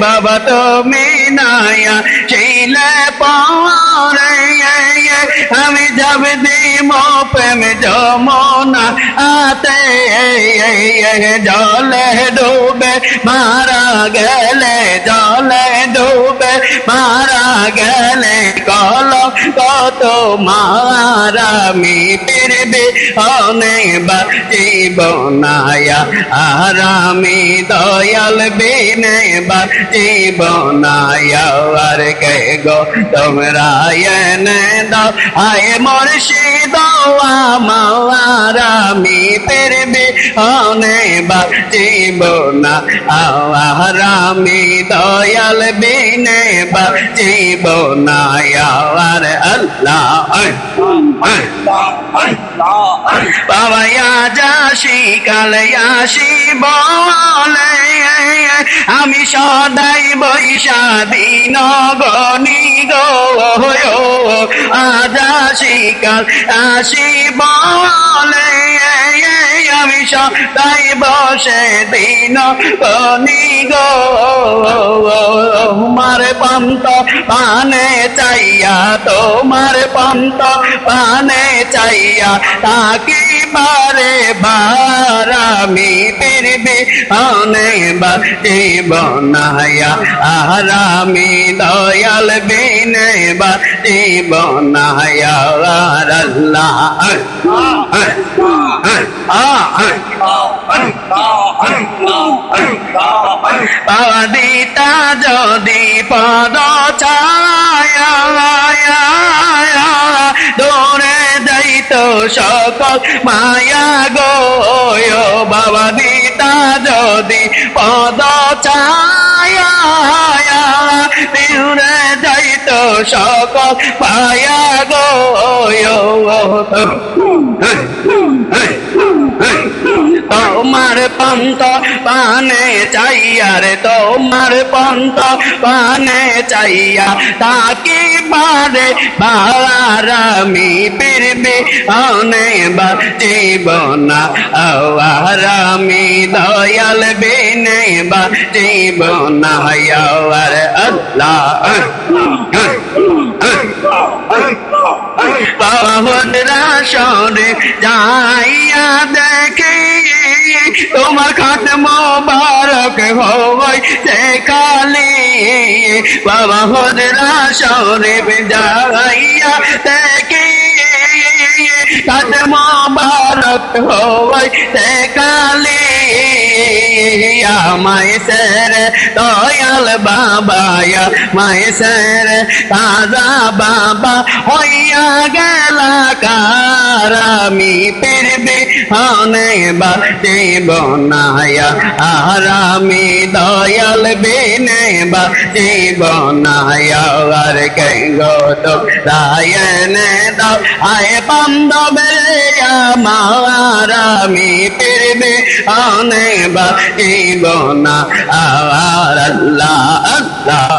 বাবা তুমি নায়া ছিলে পরে আমি যাব দিব প্রেম যমুনা আতে জলে ডুবে মারা গেলে জলে ডুবে মারা গেলে কল কত মারামি ফিরবে অনেক জীবনায়া আরামি দয়াল বিনে জীবনায়া আর কে গো তোমরা এনে দাও আয় মুর্শিদ মারামি ফিরবে অনেক জীবনা আরামি দয়াল বিনে জীবনায়া আর আল্লাহ বাবা যাসি কালে আসি বলে আমি সদাই বৈশা দিন গনি গো আজাসি কাল আসি বলে আমি সদাই বসে দিন গনি গো তোমার পন্ত পানে চাইয়া তোমার পন্ত পানে চাইয়া তাকি বারে বার আমি ফিরবে অনেক জীবনায়া আরামি দয়াল বিনে জীবনায়া আর আল্লাহ দিতা যদি পদ ছায়া দৌড়ে যাইত সকল মায়া গো বাবা দিতা যদি পদ ছায়া দৌড়ে যাইত সকল মায়া গো তোমার পন্ত পানে চাইয়া রে তোমার পন্ত পানে চাইয়া তাকে বারে বারামি ফিরবে অনেক জীবনা আরামি দয়াল বিনে জীবনা আর আল্লাহ বাবরা সরে যাইয়া দেখে তোমার খাট মোবারক হয় সেখানে বাবা হজরা সরে যাইয়া দেখে খাট মোবারক হয় সেখানে মায় সের দয়াল বাবায়া মায় সের তাজা বাবা হইয়া গেলা কারামি ফিরবে অনেক জীবনায়া আরামি দয়াল বিনে জীবনায়া আর কে গো তো রায়নে দাও আয় বান্ধবে মারামি ফিরবে অনেক জীবনা আর আল্লাহ আল্লাহ